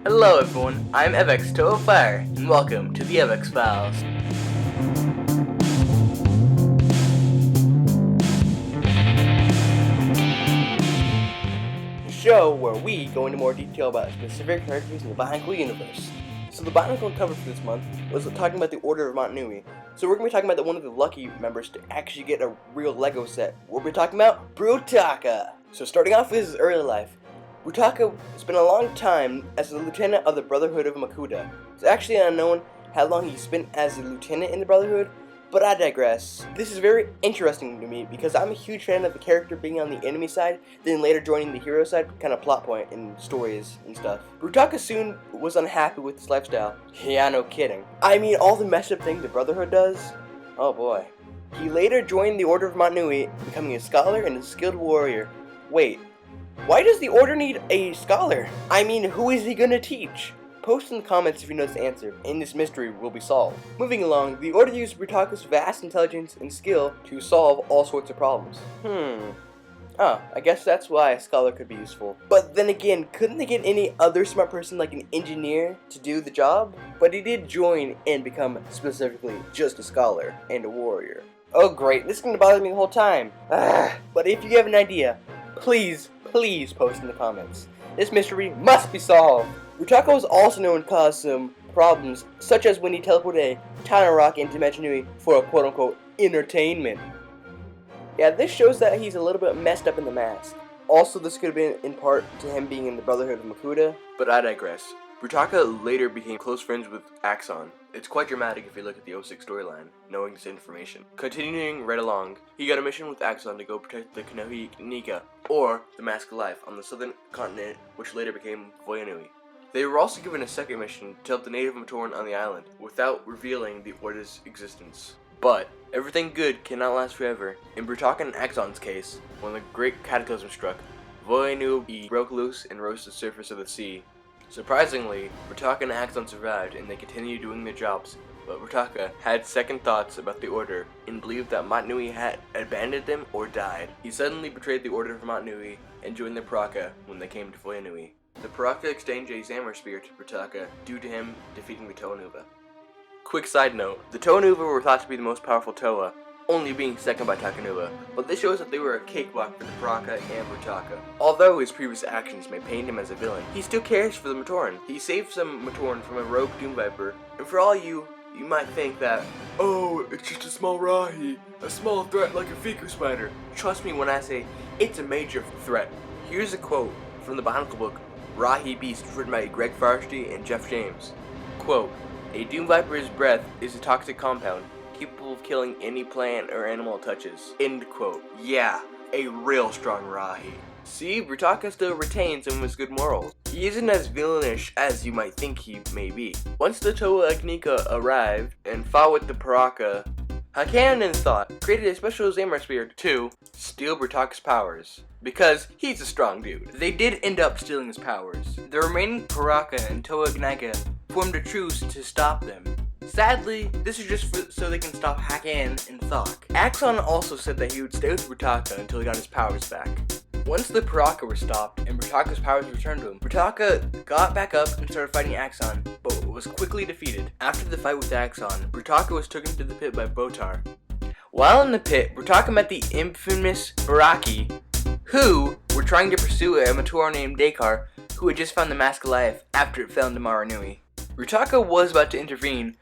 Hello everyone, I'm Aveex Toe Fire, and welcome to the Aveex Files. The show where we go into more detail about specific characters in the Avaku universe. So the botanical cover for this month was talking about the Order of Montanui. So we're going to be talking about one of the lucky members to actually get a real Lego set. We'll be talking about Brutaka. So starting off with his early life, Brutaka spent a long time as a lieutenant of the Brotherhood of Makuta. It's actually unknown how long he spent as a lieutenant in the Brotherhood, but I digress. This is very interesting to me because I'm a huge fan of the character being on the enemy side, then later joining the hero side, kind of plot point in stories and stuff. Brutaka soon was unhappy with his lifestyle. Yeah, no kidding. I mean, all the messed up things the Brotherhood does? Oh boy. He later joined the Order of Montanui, becoming a scholar and a skilled warrior. Wait. Why does the Order need a scholar? I mean, who is he gonna teach? Post in the comments if you know this answer, and this mystery will be solved. Moving along, the Order used Brutaka's vast intelligence and skill to solve all sorts of problems. I guess that's why a scholar could be useful. But then again, couldn't they get any other smart person like an engineer to do the job? But he did join and become specifically just a scholar and a warrior. Oh great, this is gonna bother me the whole time. But if you have an idea, please post in the comments. This mystery must be solved. Brutaka was also known to cause some problems, such as when he teleported a Tana Rock into Montanui for a quote-unquote entertainment. Yeah, this shows that he's a little bit messed up in the mask. Also, this could have been in part to him being in the Brotherhood of Makuta, but I digress. Brutaka later became close friends with Axon. It's quite dramatic if you look at the 06 storyline, knowing this information. Continuing right along, he got a mission with Axon to go protect the Kanohi Nika, or the Mask of Life, on the southern continent, which later became Voyanui. They were also given a second mission to help the native Matoran on the island, without revealing the Order's existence. But everything good cannot last forever. In Brutaka and Axon's case, when the Great Cataclysm struck, Voyanui broke loose and rose to the surface of the sea. Surprisingly, Brutaka and Axon survived and they continued doing their jobs, but Brutaka had second thoughts about the Order and believed that Montanui had abandoned them or died. He suddenly betrayed the Order of Montanui and joined the Brutaka when they came to Voyanui. The Brutaka exchanged a Zamor Spear to Brutaka due to him defeating the Toa Nuva. Quick side note, the Toa Nuva were thought to be the most powerful Toa, only being second by Takanuva, but this shows that they were a cakewalk for the Brutaka and Brutaka. Although his previous actions may paint him as a villain, he still cares for the Matoran. He saved some Matoran from a rogue Doom Viper, and for all you might think that, oh, it's just a small Rahi, a small threat like a Fiku spider. Trust me when I say, it's a major threat. Here's a quote from the botanical book, Rahi Beast, written by Greg Farsty and Jeff James. Quote, a Doom Viper's breath is a toxic compound, capable of killing any plant or animal it touches. End quote. Yeah, a real strong Rahi. See, Brutaka still retains some of his good morals. He isn't as villainish as you might think he may be. Once the Toa Agnika arrived and fought with the Brutaka, Hakanen thought, created a special Zamor Spear to steal Brutaka's powers. Because he's a strong dude. They did end up stealing his powers. The remaining Brutaka and Toa Agnika formed a truce to stop them. Sadly, this is just so they can stop Hakan and Thok. Axon also said that he would stay with Brutaka until he got his powers back. Once the Brutaka were stopped and Brutaka's powers returned to him, Brutaka got back up and started fighting Axon, but was quickly defeated. After the fight with Axon, Brutaka was taken to the pit by Botar. While in the pit, Brutaka met the infamous Baraki, who were trying to pursue a Matoran named Dakar, who had just found the Mask of Life after it fell into Maranui. Brutaka was about to intervene,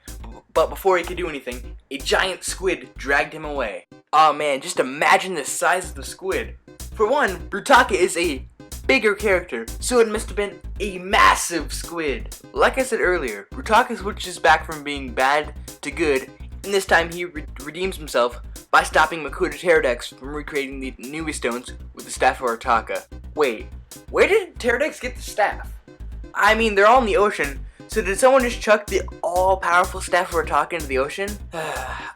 but before he could do anything, a giant squid dragged him away. Aw man, just imagine the size of the squid. For one, Brutaka is a bigger character, so it must have been a massive squid. Like I said earlier, Brutaka switches back from being bad to good, and this time he redeems himself by stopping Makuta Pterodex from recreating the Nui Stones with the Staff of Brutaka. Wait, where did Pterodex get the staff? I mean, they're all in the ocean, so did someone just chuck the all-powerful Staff of Brutaka into the ocean?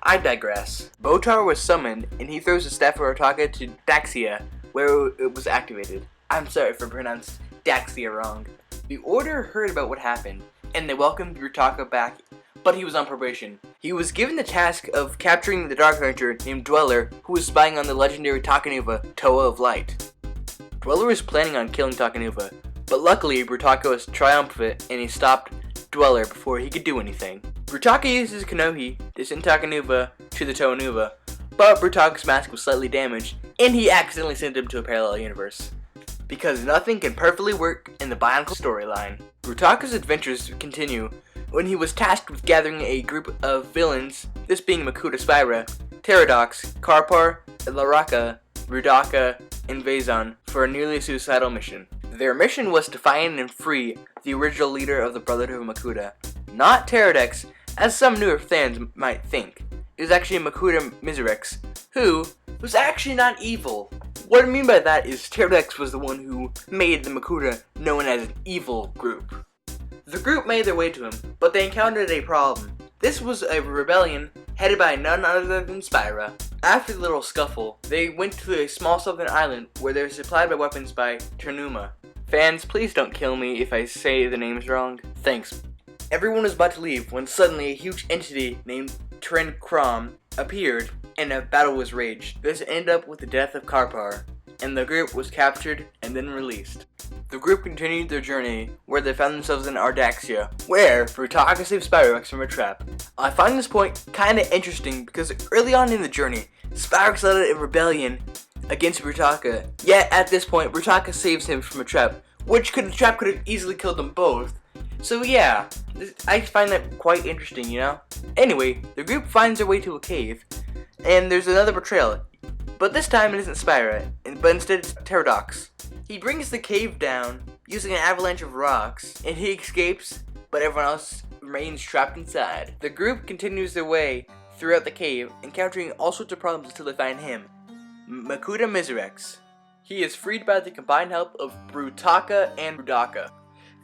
I digress. Botar was summoned, and he throws the Staff of Brutaka to Daxia, where it was activated. I'm sorry if I pronounced Daxia wrong. The Order heard about what happened, and they welcomed Brutaka back, but he was on probation. He was given the task of capturing the Dark Hunter named Dweller, who was spying on the legendary Takanuva, Toa of Light. Dweller was planning on killing Takanuva, But luckily, Brutaka was triumphant and he stopped Dweller before he could do anything. Brutaka uses Konohi to send Takanuva to the Toanuva, but Brutaka's mask was slightly damaged and he accidentally sent him to a parallel universe. Because nothing can perfectly work in the Bionicle storyline. Brutaka's adventures continue when he was tasked with gathering a group of villains, this being Makuta Spyra, Pterodox, Karpar, Laraka, Brutaka, and Vazon, for a nearly suicidal mission. Their mission was to find and free the original leader of the Brotherhood of Makuta. Not Pterodox, as some newer fans might think. It was actually Makuta Miserex, who was actually not evil. What I mean by that is Pterodox was the one who made the Makuta known as an evil group. The group made their way to him, but they encountered a problem. This was a rebellion headed by none other than Spyra. After the little scuffle, they went to a small southern island where they were supplied by weapons by Ternuma. Fans, please don't kill me if I say the names wrong. Thanks. Everyone was about to leave when suddenly a huge entity named Tren Krom appeared and a battle was raged. This ended up with the death of Karpar, and the group was captured and then released. The group continued their journey, where they found themselves in Ardaxia, where Brutaka saved Spyrex from a trap. I find this point kinda interesting because early on in the journey, Spyrex led a rebellion against Brutaka, yet at this point, Brutaka saves him from a trap, the trap could have easily killed them both. So yeah, I find that quite interesting, you know? Anyway, the group finds their way to a cave, and there's another betrayal. But this time it isn't Spyra, but instead it's Pterodox. He brings the cave down using an avalanche of rocks, and he escapes, but everyone else remains trapped inside. The group continues their way throughout the cave, encountering all sorts of problems until they find him, Makuta Miserex. He is freed by the combined help of Brutaka and Brutaka.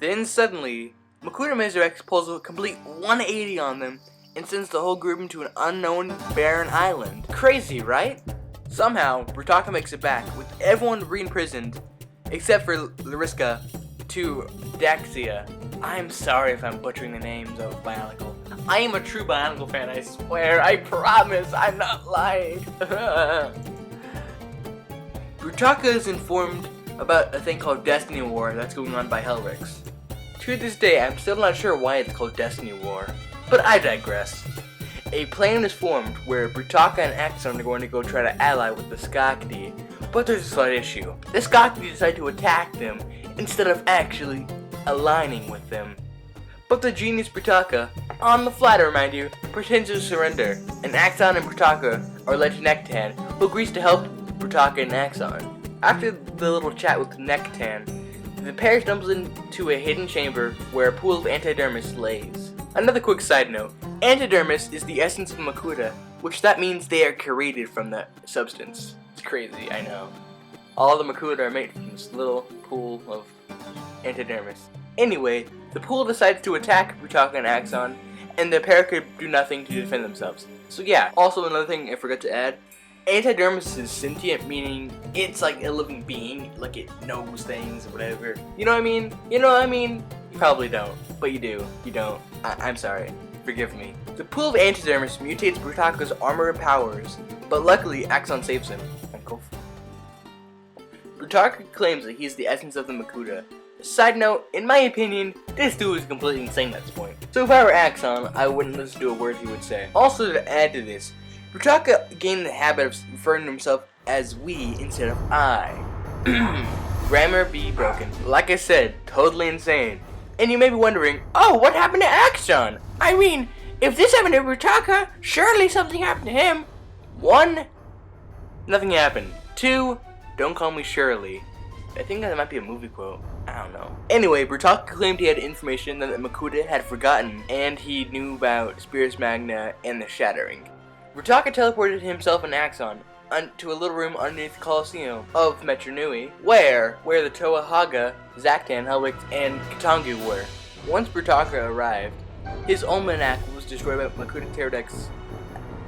Then suddenly, Makuta Miserex pulls a complete 180 on them and sends the whole group into an unknown barren island. Crazy, right? Somehow, Brutaka makes it back, with everyone re-imprisoned, except for Lariska, to Daxia. I'm sorry if I'm butchering the names of Bionicle. I am a true Bionicle fan, I swear. I promise, I'm not lying. Brutaka is informed about a thing called Destiny War that's going on by Helrix. To this day, I'm still not sure why it's called Destiny War, but I digress. A plan is formed where Brutaka and Axon are going to go try to ally with the Skakdi, but there's a slight issue. The Skakdi decide to attack them instead of actually aligning with them. But the genius Brutaka, on the fly to remind you, pretends to surrender, and Axon and Brutaka are led to Nektan, who agrees to help Brutaka and Axon. After the little chat with Nektan, the pair stumbles into a hidden chamber where a pool of antidermis lays. Another quick side note, antidermis is the essence of Makuta, which that means they are created from that substance. It's crazy, I know. All the Makuta are made from this little pool of antidermis. Anyway, the pool decides to attack Brutaka and Axon, and the pair could do nothing to defend themselves. So yeah, also another thing I forgot to add, antidermis is sentient, meaning it's like a living being, like it knows things or whatever. You know what I mean? You know what I mean? You probably don't, but you do. You don't. I'm sorry. Forgive me. The pool of antidermis mutates Brutaka's armor and powers, but luckily Axon saves him. Brutaka claims that he's the essence of the Makuta. Side note, in my opinion, this dude is completely insane at this point. So if I were Axon, I wouldn't listen to a word he would say. Also to add to this, Brutaka gained the habit of referring to himself as we instead of I. Grammar be broken. Like I said, totally insane. And you may be wondering, oh, what happened to Axon? I mean, if this happened to Brutaka, surely something happened to him. 1, nothing happened. 2, don't call me Shirley. I think that might be a movie quote. I don't know. Anyway, Brutaka claimed he had information that the Makuta had forgotten, and he knew about Spirits Magna and the Shattering. Brutaka teleported himself and Axon to a little room underneath the Colosseum of Metronui, where the Toahaga, Zaktan, Helwix, and Katangu were. Once Brutaka arrived, his almanac was destroyed by Makuta Pterodox,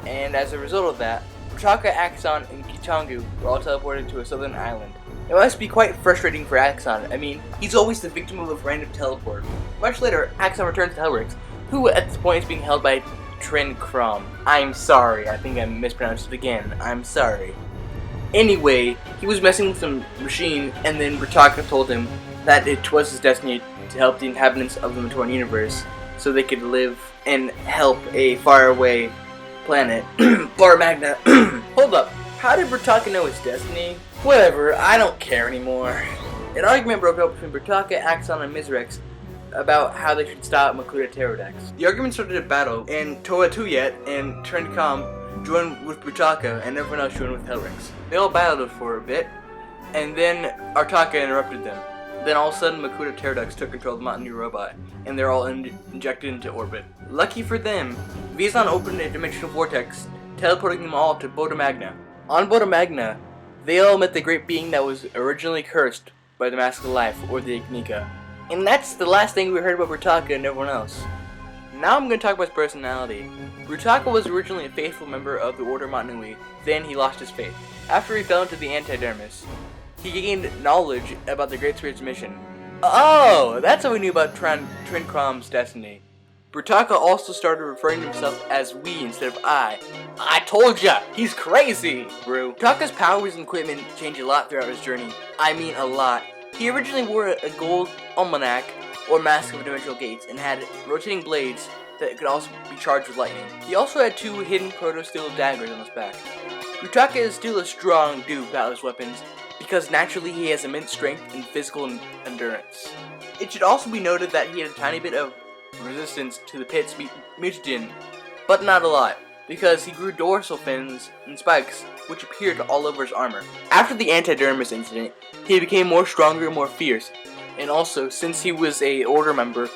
and as a result of that, Brutaka, Axon, and Katangu were all teleported to a southern island. It must be quite frustrating for Axon. I mean, he's always the victim of a random teleport. Much later, Axon returns to Helrix, who at this point is being held by Tren Krom. I'm sorry, I think I mispronounced it again. I'm sorry. Anyway, he was messing with some machine, and then Brutaka told him that it was his destiny to help the inhabitants of the Matoran universe so they could live and help a faraway planet. Bar Magna. Hold up. How did Brutaka know his destiny? Whatever, I don't care anymore. An argument broke out between Brutaka, Axon, and Mizrex about how they should stop Makuta Pterodax. The argument started a battle, and Toa Tuyet and Trendcom joined with Brutaka, and everyone else joined with Helrix. They all battled for a bit, and then Artaka interrupted them. Then all of a sudden, Makuta Pterodax took control of the Mountain Dew robot, and they're all injected into orbit. Lucky for them, Vizon opened a dimensional vortex, teleporting them all to Boda Magna. On Boda Magna, they all met the great being that was originally cursed by the Mask of Life, or the Ignika. And that's the last thing we heard about Brutaka and everyone else. Now I'm going to talk about his personality. Brutaka was originally a faithful member of the Order Matnui, then he lost his faith. After he fell into the Antidermis, he gained knowledge about the Great Spirit's mission. Oh, that's how we knew about Trincrom's destiny. Brutaka also started referring to himself as we instead of I. I told ya, he's crazy, bro. Brutaka's powers and equipment changed a lot throughout his journey. I mean a lot. He originally wore a gold almanac or mask of dimensional gates and had rotating blades that could also be charged with lightning. He also had 2 hidden proto-steel daggers on his back. Brutaka is still a strong dude without his weapons because naturally he has immense strength and physical endurance. It should also be noted that he had a tiny bit of resistance to the pit's mutagen, but not a lot, because he grew dorsal fins and spikes which appeared all over his armor. After the Antidermis incident, he became more stronger and more fierce, and also, since he was a Order member,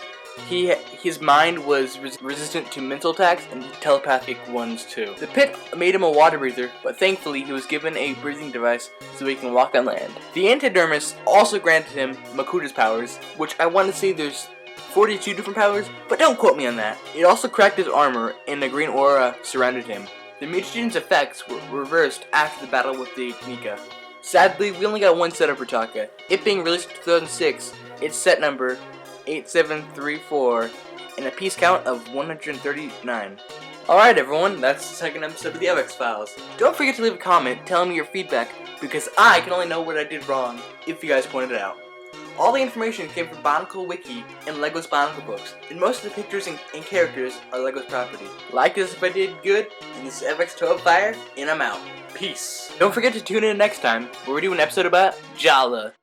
his mind was resistant to mental attacks and telepathic ones too. The pit made him a water breather, but thankfully he was given a breathing device so he can walk on land. The Antidermis also granted him Makuta's powers, which I want to say there's 42 different powers, but don't quote me on that. It also cracked his armor, and a green aura surrounded him. The mutagen's effects were reversed after the battle with the Ignika. Sadly, we only got one set of Brutaka. It being released in 2006, its set number 8734, and a piece count of 139. Alright everyone, that's the second episode of the Aveex Files. Don't forget to leave a comment telling me your feedback, because I can only know what I did wrong if you guys pointed it out. All the information came from Bionicle Wiki and Lego's Bionicle books, and most of the pictures and characters are Lego's property. Like this if I did good, and this is Aveex Toe of Fire, and I'm out. Peace. Don't forget to tune in next time, where we do an episode about Jala.